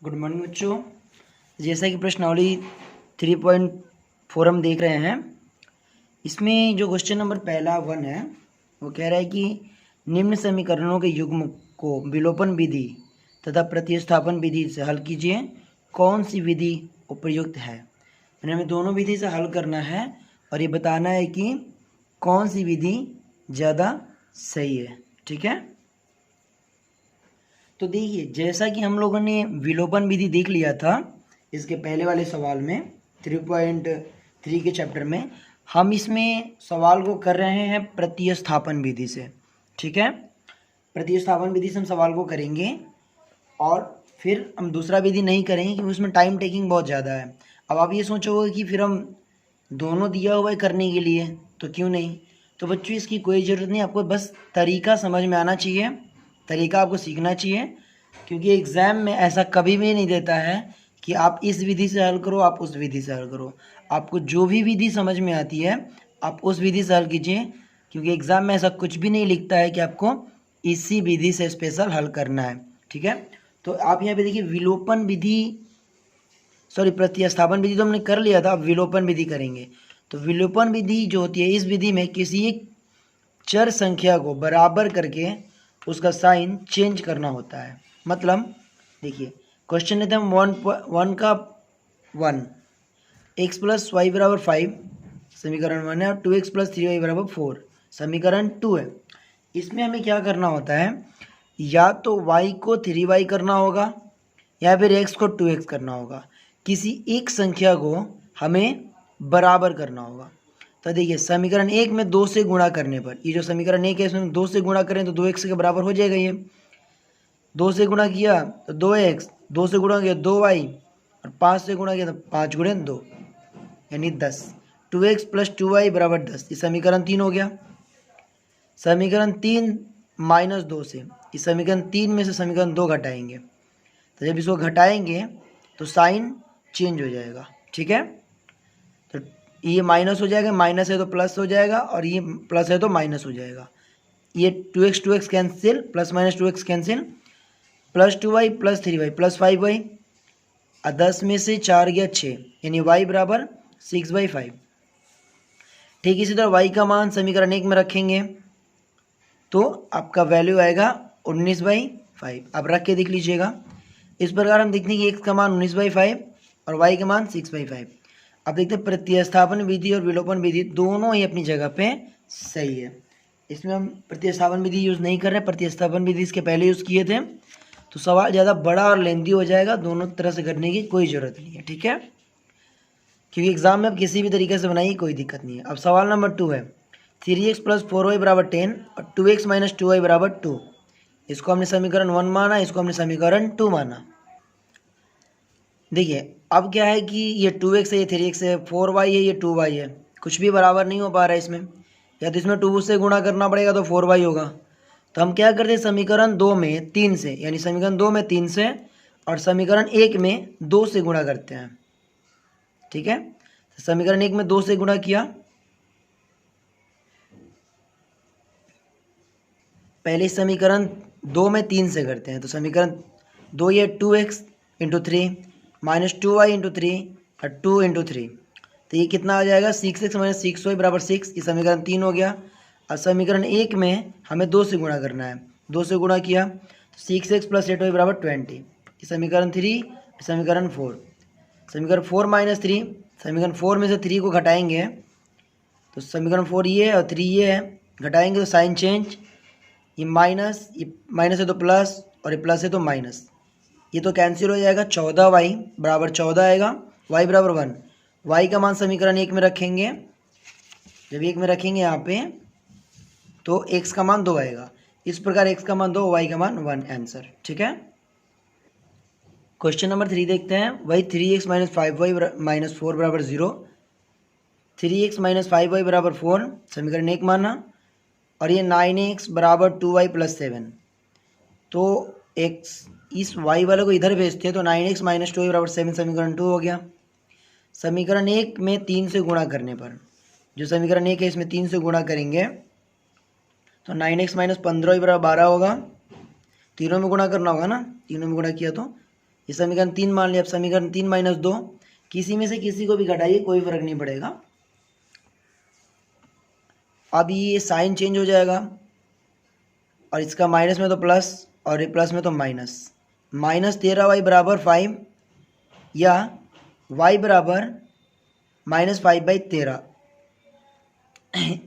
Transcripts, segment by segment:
Good morning बच्चों। जैसा कि प्रश्नावली 3.4 हम देख रहे हैं, इसमें जो क्वेश्चन नंबर पहला 1 है वो कह रहा है कि निम्न समीकरणों के युग्म को विलोपन विधि तथा प्रतिस्थापन विधि से हल कीजिए, कौन सी विधि उपयुक्त है। यानी हमें दोनों विधि से हल करना है और ये बताना है कि कौन सी विधि ज़्यादा सही है। ठीक है, तो देखिए जैसा कि हम लोगों ने विलोपन विधि देख लिया था इसके पहले वाले सवाल में 3.3 के चैप्टर में, हम इसमें सवाल को कर रहे हैं प्रतिस्थापन विधि से। ठीक है, प्रतिस्थापन विधि से हम सवाल को करेंगे और फिर हम दूसरा विधि नहीं करेंगे क्योंकि उसमें टाइम टेकिंग बहुत ज़्यादा है। अब आप ये सोचोगे कि फिर हम दोनों दिया हुआ है करने के लिए, तो क्यों नहीं। तो बच्चों इसकी कोई ज़रूरत नहीं, आपको बस तरीका समझ में आना चाहिए, तरीका आपको सीखना चाहिए, क्योंकि एग्ज़ाम में ऐसा कभी भी नहीं देता है कि आप इस विधि से हल करो, आप उस विधि से हल करो। आपको जो भी विधि समझ में आती है आप उस विधि से हल कीजिए, क्योंकि एग्ज़ाम में ऐसा कुछ भी नहीं लिखता है कि आपको इसी विधि से स्पेशल हल करना है। ठीक है, तो आप यहाँ पे देखिए विलोपन विधि, सॉरी प्रतिस्थापन विधि तो हमने कर लिया था, अब विलोपन विधि करेंगे। तो विलोपन विधि जो होती है, इस विधि में किसी एक चर संख्या को बराबर करके उसका साइन चेंज करना होता है। मतलब देखिए क्वेश्चन लेते हैं वन का 1 एक्स प्लस वाई बराबर 5 समीकरण 1 है और 2x प्लस 3y बराबर 4 समीकरण 2 है। इसमें हमें क्या करना होता है, या तो y को 3y करना होगा या फिर x को 2x करना होगा। किसी एक संख्या को हमें बराबर करना होगा। तो देखिए समीकरण 1 में 2 से गुणा करने पर, ये जो समीकरण 1 है इसमें 2 से गुणा करें तो 2x के बराबर हो जाएगा। ये 2 से गुणा किया तो 2x, 2 से गुणा किया 2y और 5 से गुणा किया तो 5 गुणे 2 यानी 10। 2x प्लस 2y बराबर 10, ये समीकरण 3 हो गया। समीकरण 3 माइनस 2 से, इस समीकरण 3 में से समीकरण 2 घटाएंगे, तो जब इसको घटाएंगे तो साइन चेंज हो जाएगा। ठीक है, तो ये माइनस हो जाएगा, माइनस है तो प्लस हो जाएगा और ये प्लस है तो माइनस हो जाएगा। ये 2x cancel, plus minus 2x cancel, plus 2y plus 3y plus 5y और 10 में से 4 गया 6 यानी y बराबर 6/5। ठीक इसी तरह y का मान समीकरण 1 में रखेंगे तो आपका वैल्यू आएगा 19/5। आप रख के देख लीजिएगा। इस प्रकार हम देखते हैं कि x का मान 19/5 और y का मान 6/5। अब देखते हैं प्रतिस्थापन विधि और विलोपन विधि दोनों ही अपनी जगह पे सही है। इसमें हम प्रतिस्थापन विधि यूज़ नहीं कर रहे हैं, प्रतिस्थापन विधि इसके पहले यूज़ किए थे, तो सवाल ज़्यादा बड़ा और लेंदी हो जाएगा, दोनों तरह से करने की कोई ज़रूरत नहीं है। ठीक है, क्योंकि एग्जाम में आप किसी भी तरीके से बनाइए कोई दिक्कत नहीं है। अब सवाल नंबर 2 है 3x प्लस 4y बराबर 10 और 2x माइनस 2y बराबर 2। इसको हमने समीकरण 1 माना, इसको हमने समीकरण 2 माना। देखिए अब क्या है कि ये 2x है, ये 3x है, 4y है, ये 2y है, कुछ भी बराबर नहीं हो पा रहा है इसमें। या तो इसमें 2 से गुणा करना पड़ेगा तो 4y होगा। तो हम क्या करते हैं समीकरण 2 में 3 से, यानी समीकरण 2 में 3 से और समीकरण 1 में 2 से गुणा करते हैं। ठीक है, तो समीकरण 1 में 2 से गुणा किया, पहले समीकरण 2 में 3 से करते हैं, तो समीकरण 2 ये 2x into 3 minus 2y into 3 और 2 इंटू 3, तो ये कितना आ जाएगा 6x माइनस 6y बराबर 6। ये समीकरण 3 हो गया। और समीकरण 1 में हमें 2 से गुणा करना है, 2 से गुणा किया तो 6x प्लस 8y बराबर 20। ये समीकरण 3, समीकरण 4, समीकरण 4 माइनस 3, समीकरण 4 में से 3 को घटाएंगे तो समीकरण 4 ये है और 3 ये है, घटाएंगे तो साइन चेंज, ये माइनस है तो प्लस और ये प्लस है तो माइनस, ये तो कैंसिल हो जाएगा। 14y बराबर 14 आएगा, y बराबर 1। y का मान समीकरण 1 में रखेंगे, जब 1 में रखेंगे यहाँ पे तो x का मान 2 आएगा। इस प्रकार x का मान 2, y का मान 1 आंसर। ठीक है, क्वेश्चन नंबर 3 देखते हैं। वही 3x माइनस 5y माइनस 4 बराबर 0, 3x माइनस 5y बराबर 4 समीकरण 1 माना, और ये 9x बराबर 2y प्लस 7। तो x इस y वाले को इधर भेजते हैं तो 9x माइनस 2y बराबर 7 समीकरण 2 हो गया। समीकरण 1 में 3 से गुणा करने पर, जो समीकरण 1 है इसमें 3 से गुणा करेंगे तो 9x माइनस 15y बराबर 12 होगा। तीनों में गुणा करना होगा ना, तीनों में गुणा किया तो ये समीकरण 3 मान लिया। अब समीकरण 3 माइनस 2, किसी में से किसी को भी घटाइए, कोई फर्क नहीं पड़ेगा। अब ये साइन चेंज हो जाएगा और इसका माइनस में तो प्लस और ये प्लस में तो माइनस। -13y बराबर 5 या y बराबर -5/13।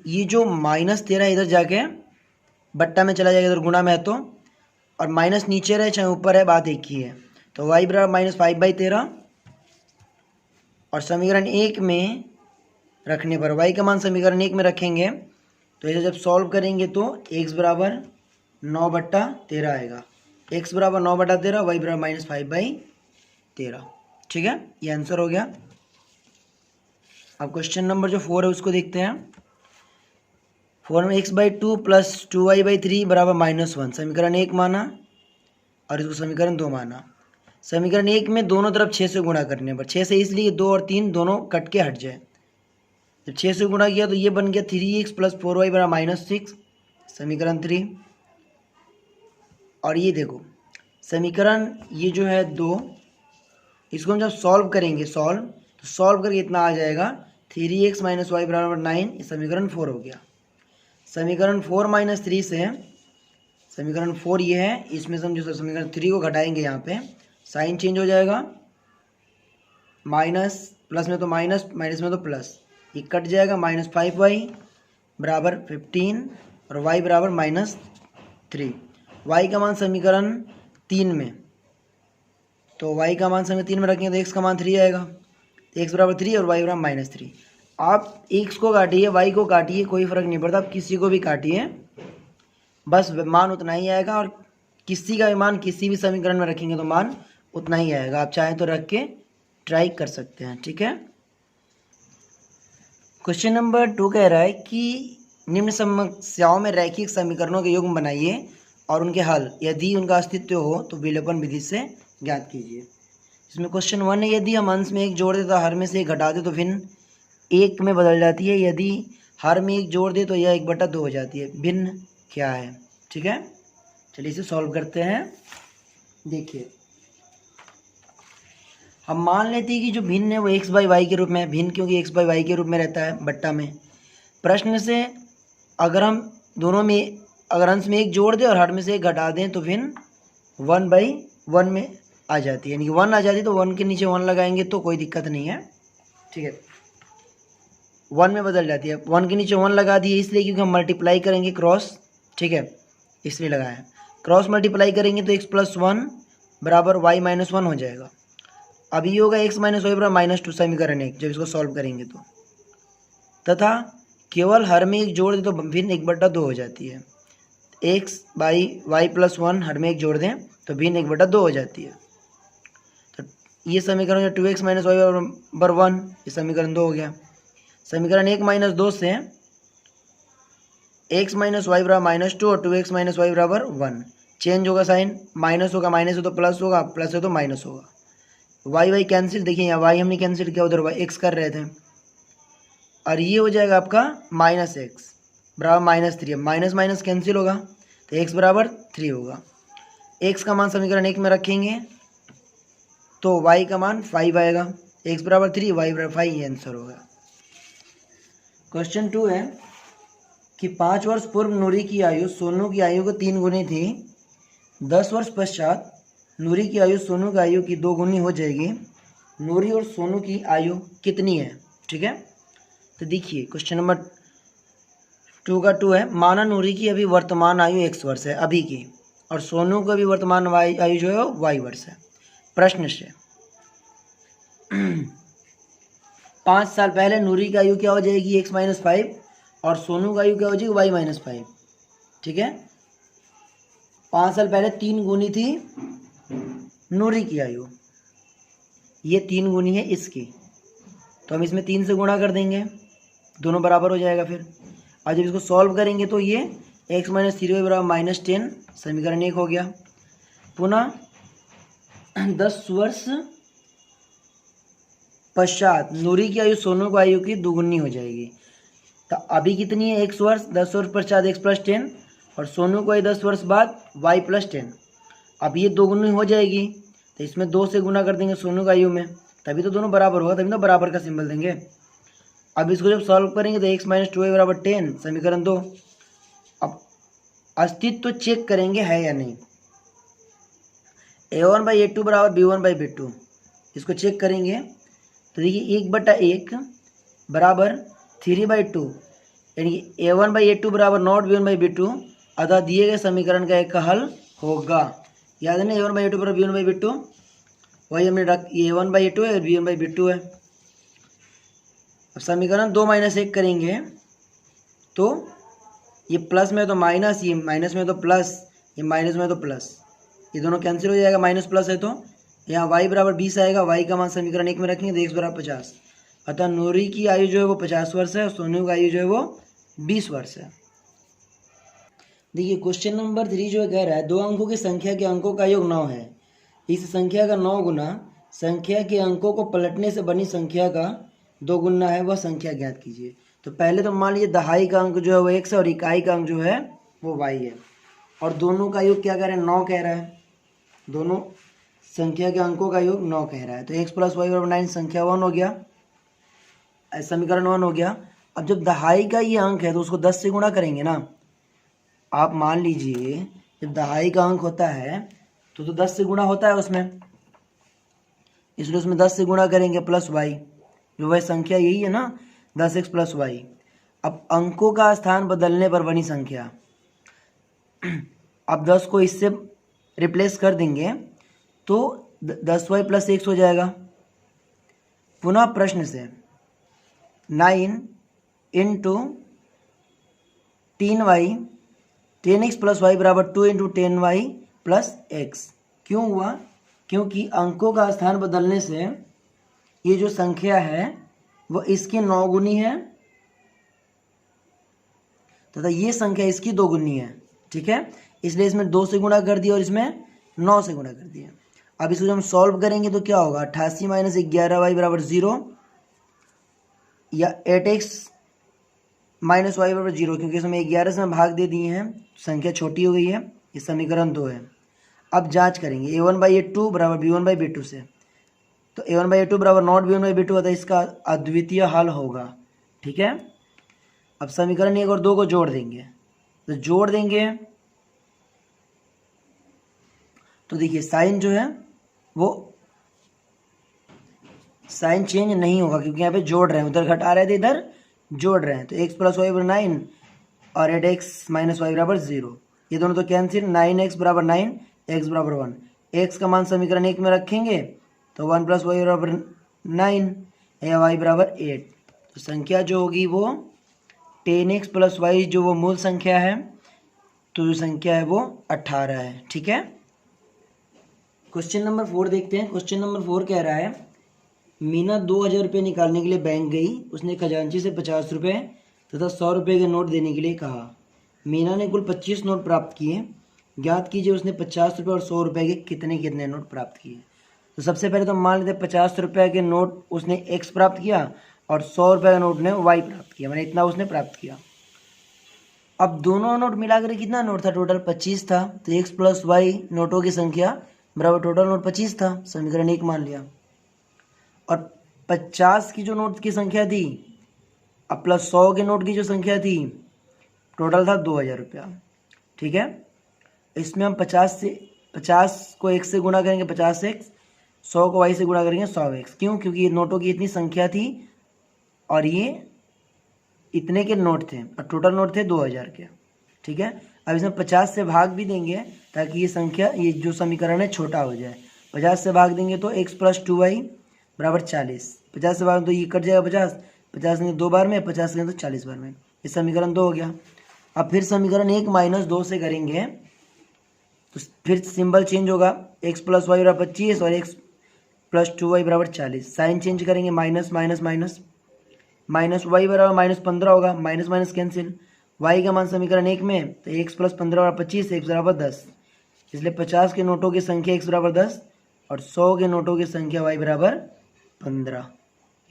ये जो -13 इधर जाके बट्टा में चला जाएगा, इधर गुणा में है तो, और माइनस नीचे रहे चाहे ऊपर है, बात एक ही है। तो y बराबर -5/13 और समीकरण 1 में रखने पर y का मान समीकरण 1 में रखेंगे तो इसे जब सॉल्व करेंगे तो x बराबर 9/13 आएगा। x बराबर 9/13, y बराबर -5/13। ठीक है, ये आंसर हो गया। अब क्वेश्चन नंबर जो 4 है उसको देखते हैं। 4 में x/2 प्लस 2y/3 बराबर -1 समीकरण 1 माना और इसको समीकरण 2 माना। समीकरण 1 में दोनों तरफ 6 से गुणा करने पर, 6 से इसलिए 2 और 3 दोनों कट के हट जाए। जब 6 से गुणा किया तो ये बन गया 3x प्लस 4y बराबर -6 समीकरण 3। और ये देखो समीकरण ये जो है 2, इसको हम जब सॉल्व करेंगे तो सॉल्व करके इतना आ जाएगा 3x माइनस वाई बराबर 9। ये समीकरण 4 हो गया। समीकरण 4 माइनस 3 से समीकरण 4 ये है, इसमें से हम जो समीकरण 3 को घटाएंगे यहाँ पे साइन चेंज हो जाएगा, माइनस प्लस में तो माइनस, माइनस में तो प्लस, ये कट जाएगा। -5y बराबर 15 और y बराबर -3। y का मान समीकरण 3 में, तो y का मान समीकरण 3 में रखेंगे तो x का मान 3 आएगा। x बराबर 3 और y बराबर -3। आप x को काटिए, y को काटिए, कोई फ़र्क नहीं पड़ता, आप किसी को भी काटिए, बस मान उतना ही आएगा। और किसी का भी मान किसी भी समीकरण में रखेंगे तो मान उतना ही आएगा। आप चाहें तो रख के ट्राई कर सकते हैं। ठीक है, क्वेश्चन नंबर 2 कह रहा है कि निम्न समस्याओं में रैखिक समीकरणों के युग्म बनाइए और उनके हल यदि उनका अस्तित्व हो तो विलोपन विधि से ज्ञात कीजिए। इसमें क्वेश्चन 1 है, यदि हम अंश में एक जोड़ दे तो हर में से एक घटा दे तो भिन्न 1 में बदल जाती है। यदि हर में एक जोड़ दे तो यह 1/2 हो जाती है। भिन्न क्या है? ठीक है, चलिए इसे सॉल्व करते हैं। देखिए, हम मान लेते हैं कि जो भिन्न है वो x/y के रूप में है। भिन्न क्योंकि x/y के रूप में रहता है बट्टा में। प्रश्न से अगर हम दोनों में अगर अंश में एक जोड़ दें और हर में से एक घटा दें तो भिन्न 1/1 में आ जाती है, यानी कि 1 आ जाती है। तो 1 के नीचे 1 लगाएंगे तो कोई दिक्कत नहीं है। ठीक है, 1 में बदल जाती है। 1 के नीचे 1 लगा दिए इसलिए क्योंकि हम मल्टीप्लाई करेंगे क्रॉस। ठीक है, इसलिए लगाया। क्रॉस मल्टीप्लाई करेंगे तो x + 1 बराबर y - 1 हो जाएगा। अब ये होगा x - y बराबर -2 समीकरण 1 जब इसको सॉल्व करेंगे तो, तथा केवल हर में एक जोड़ दे तो भिन्न 1/2 हो जाती है। x/y + 1 हर में एक जोड़ दें तो भिन्न 1/2 हो जाती है। तो ये समीकरण 2x - y बराबर 1, ये समीकरण 2 हो गया। समीकरण 1 - 2 से x - y बराबर -2 और 2x - y बराबर 1 चेंज होगा, साइन माइनस होगा, माइनस हो तो प्लस होगा, प्लस हो तो माइनस होगा। y कैंसिल, देखिए यहाँ y हमने कैंसिल किया, उधर x कर रहे थे, और ये हो जाएगा आपका -x बराबर -3। माइनस माइनस कैंसिल होगा तो x बराबर 3 होगा। x का मान समीकरण 1 में रखेंगे तो y का मान 5 आएगा। x बराबर 3, y बराबर 5, ये आंसर होगा। क्वेश्चन 2 है कि 5 वर्ष पूर्व नूरी की आयु सोनू की आयु को 3 गुनी थी। 10 वर्ष पश्चात नूरी की आयु सोनू की आयु की 2 गुनी हो जाएगी। नूरी और सोनू की आयु कितनी है? ठीक है, तो देखिए क्वेश्चन नंबर 2 का 2 है, माना नूरी की अभी वर्तमान आयु x वर्ष है अभी की, और सोनू का भी वर्तमान आयु जो है वो y वर्ष है। प्रश्न से 5 साल पहले नूरी की आयु क्या हो जाएगी? x - 5, और सोनू की आयु क्या हो जाएगी? y - 5। ठीक है, 5 साल पहले 3 गुनी थी नूरी की आयु, ये 3 गुनी है इसकी, तो हम इसमें 3 से गुणा कर देंगे, दोनों बराबर हो जाएगा। फिर और जब इसको सॉल्व करेंगे तो ये x - 3y बराबर -10 समीकरण 1 हो गया। पुनः 10 वर्ष पश्चात नूरी की आयु सोनू की आयु की 2 गुनी हो जाएगी। तो अभी कितनी है? x वर्ष, 10 वर्ष पश्चात x + 10, और सोनू को 10 वर्ष बाद y + 10। अब ये 2 गुनी हो जाएगी तो इसमें 2 से गुना कर देंगे सोनू का यू में, तभी तो दोनों बराबर होगा, तभी तो बराबर का सिंबल देंगे। अब इसको जब सॉल्व करेंगे तो x माइनस 2y बराबर 10, समीकरण 2। अब अस्तित्व तो चेक करेंगे है या नहीं। a1/a2 बराबर b1/b2, इसको चेक करेंगे तो देखिए 1/1 बराबर 3/2, यानी कि a1/a2 बराबर नॉट b1/b2, अतः दिए गए समीकरण का एक हल होगा। याद है ना, a1/a2 बराबर b1/b2, वही हमने रख, a1/a2 है और b1/b2 है। अब समीकरण 2 माइनस 1 करेंगे तो ये प्लस में तो माइनस, ये माइनस में तो प्लस, ये माइनस में तो प्लस, ये दोनों कैंसिल हो जाएगा, माइनस प्लस है तो यहाँ y बराबर 20 आएगा। y का मान समीकरण 1 में रखेंगे तो x बराबर 50, अतः नूरी की आयु जो है वो 50 वर्ष है और सोनू की आयु जो है वो 20 वर्ष है। देखिए क्वेश्चन नंबर 3 जो है कह रहा है 2 अंकों की संख्या के अंकों का योग 9 है, इस संख्या का 9 गुना संख्या के अंकों को पलटने से बनी संख्या का 2 गुना है, वह संख्या ज्ञात कीजिए। तो पहले तो मान लीजिए दहाई का अंक जो है वो x है और इकाई का अंक जो है वो y है, और दोनों का योग क्या कह रहे हैं 9 कह रहा है, दोनों संख्या के अंकों का योग 9 कह रहा है। तो x प्लस वाई बराबर 9 संख्या 1 हो गया, समीकरण 1 हो गया। अब जब दहाई का ये अंक है तो उसको 10 से गुणा करेंगे ना। आप मान लीजिए जब दहाई का अंक होता है तो 10 से गुणा होता है उसमें, इसलिए उसमें 10 से गुणा करेंगे प्लस वाई, जो वह संख्या यही है ना 10x प्लस वाई। अब अंकों का स्थान बदलने पर बनी संख्या, अब 10 को इससे रिप्लेस कर देंगे तो 10y प्लस 1 हो जाएगा। पुनः प्रश्न से 9 into 3y 10x plus Y बराबर 2 इंटू 10y प्लस x। क्यों हुआ? क्योंकि अंकों का स्थान बदलने से ये जो संख्या है वो इसकी 9 गुनी है तथा ये संख्या इसकी 2 गुनी है, ठीक है। इसलिए इसमें 2 से गुणा कर दिया और इसमें 9 से गुणा कर दिया। अब इसको जब हम सॉल्व करेंगे तो क्या होगा 88 माइनस 11y बराबर 0, या 8x माइनस वाई बराबर 0, क्योंकि इसमें 11 से हम भाग दे दिए हैं, संख्या छोटी हो गई है, ये समीकरण 2 है। अब जांच करेंगे a1/a2 बराबर b1/b2 से, तो a1/a2 बराबर नॉट b1/b2 होता है, इसका अद्वितीय हल होगा, ठीक है। अब समीकरण 1 और 2 को जोड़ देंगे, तो जोड़ देंगे तो देखिए साइन जो है वो साइन चेंज नहीं होगा, क्योंकि यहाँ पे जोड़ रहे हैं, उधर घटा रहे थे इधर जोड़ रहे हैं। तो x प्लस वाई बराबर 9 और 8x माइनस वाई बराबर 0, ये दोनों तो कैंसिल, 9x बराबर 9, x बराबर 1, x का मान समीकरण 1 में रखेंगे तो 1 प्लस वाई बराबर 9 या y बराबर 8। तो संख्या जो होगी वो 10x प्लस वाई, जो वो मूल संख्या है, तो जो संख्या है वो 18 है, ठीक है। क्वेश्चन नंबर 4 देखते हैं। क्वेश्चन नंबर 4 कह रहा है मीना 2000 रुपये निकालने के लिए बैंक गई, उसने खजांची से 50 रुपये तथा 100 रुपये के नोट देने के लिए कहा। मीना ने कुल 25 नोट प्राप्त किए, ज्ञात कीजिए उसने 50 रुपये और 100 रुपये के कितने कितने नोट प्राप्त किए। तो सबसे पहले तो मान लेते 50 रुपये के नोट उसने x प्राप्त किया और 100 रुपये का नोट ने y प्राप्त किया, मैंने इतना उसने प्राप्त किया। अब दोनों नोट मिलाकर कितना नोट था, टोटल 25 था, तो x प्लस वाई नोटों की संख्या बराबर टोटल नोट 25 था, समीकरण 1 मान लिया। और 50 की जो नोट की संख्या थी अब प्लस 100 के नोट की जो संख्या थी, टोटल था 2000 रुपया, ठीक है। इसमें हम 50 को x से गुणा करेंगे 50x, 100 को y से गुणा करेंगे 100x। क्यों? क्योंकि ये नोटों की इतनी संख्या थी और ये इतने के नोट थे और टोटल नोट थे 2000 के, ठीक है। अब इसमें 50 से भाग भी देंगे ताकि ये संख्या, ये जो समीकरण है छोटा हो जाए। 50 से भाग देंगे तो x प्लस 2y बराबर 40, 50 से भाग तो ये कट जाएगा 50 देंगे 2 बार में, 50 देंगे तो 40 बार में, ये समीकरण 2 हो गया। अब फिर समीकरण 1 माइनस 2 से करेंगे तो फिर सिंबल चेंज होगा, x प्लस वाई बराबर 25 और x प्लस 2y बराबर 40, साइन चेंज करेंगे, minus minus minus minus Y बराबर माइनस 15 होगा, माइनस माइनस कैंसिल, y का मान समीकरण 1 में तो x प्लस 15 बराबर 25, x बराबर 10, इसलिए 50 के नोटों की संख्या x बराबर 10 और 100 के नोटों की संख्या y बराबर 15,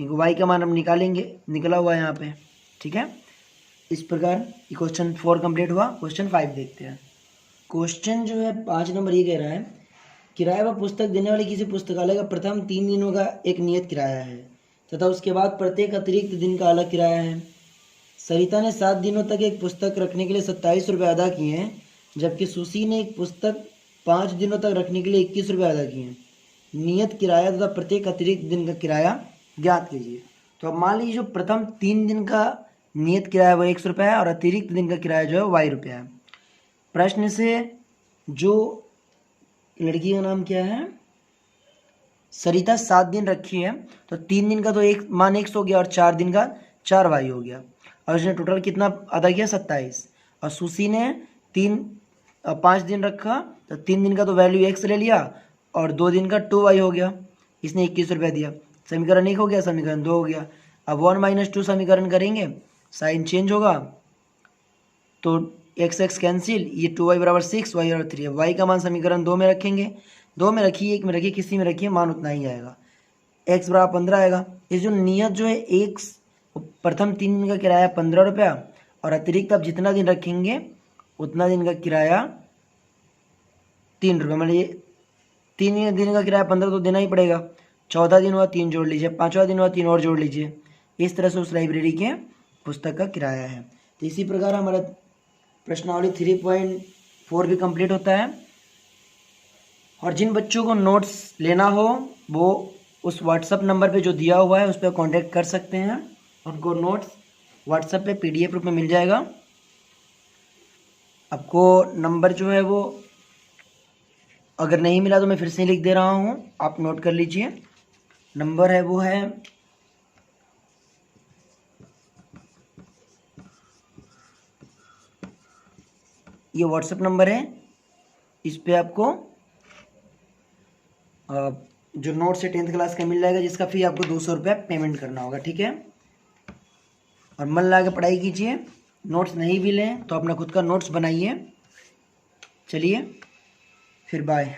क्योंकि y का मान हम निकालेंगे, निकला हुआ है यहाँ पे, ठीक है। इस प्रकार ये क्वेश्चन 4 कंप्लीट हुआ। क्वेश्चन 5 देखते हैं। क्वेश्चन जो है 5 नंबर ये कह रहा है किराया व पुस्तक देने वाले किसी पुस्तकालय का प्रथम 3 दिनों का एक नियत किराया है तथा उसके बाद प्रत्येक अतिरिक्त दिन का अलग किराया है। सरिता ने 7 दिनों तक एक पुस्तक रखने के लिए 27 रुपये अदा किए हैं, जबकि सुशी ने एक पुस्तक 5 दिनों तक रखने के लिए 21 रुपये अदा किए हैं। नियत किराया तथा प्रत्येक अतिरिक्त दिन का किराया ज्ञात कीजिए। तो अब मान लीजिए जो प्रथम 3 दिन का नियत किराया वो 100 रुपये है और अतिरिक्त दिन का किराया जो है वाई रुपया है। प्रश्न से जो लड़की का नाम क्या है, सरिता 7 दिन रखी है, तो 3 दिन का तो एक मान 100 हो गया और 4 दिन का 4 वाई हो गया, और उसने टोटल कितना अदा किया 27। और सुशी ने 5 दिन रखा, तो 3 दिन का तो वैल्यू x ले लिया और 2 दिन का 2y हो गया, इसने 21 रुपये दिया। समीकरण 1 हो गया, समीकरण 2 हो गया। अब 1 - 2 समीकरण करेंगे, साइन चेंज होगा तो x कैंसिल, ये 2y बराबर 6, y बराबर 3 है। y का मान समीकरण 2 में रखेंगे, 2 में रखिए, 1 में रखिए, किसी में रखिए, मान उतना ही आएगा। x बराबर 15 आएगा। इस जो नियत जो है एक प्रथम 3 दिन का किराया 15 रुपया और अतिरिक्त आप जितना दिन रखेंगे उतना दिन का किराया 3 रुपये, मतलब ये 3 दिन का किराया 15 तो देना ही पड़ेगा। 14 दिन हुआ 3 जोड़ लीजिए, 5वां दिन हुआ 3 और जोड़ लीजिए। इस तरह से उस लाइब्रेरी के पुस्तक का किराया है। तो इसी प्रकार हमारा प्रश्नावली 3.4 भी कंप्लीट होता है। और जिन बच्चों को नोट्स लेना हो वो उस व्हाट्सअप नंबर पे जो दिया हुआ है उस पर कांटेक्ट कर सकते हैं, उनको नोट्स व्हाट्सएप पे PDF रूप में मिल जाएगा। आपको नंबर जो है वो अगर नहीं मिला तो मैं फिर से लिख दे रहा हूँ, आप नोट कर लीजिए। नंबर है वो है ये व्हाट्सएप नंबर है, इस पे आपको जो नोट्स है 10th क्लास का मिल जाएगा, जिसका फी आपको 200 रुपये पेमेंट करना होगा, ठीक है। और मन लगा के पढ़ाई कीजिए। नोट्स नहीं भी लें तो अपना खुद का नोट्स बनाइए। चलिए फिर बाय।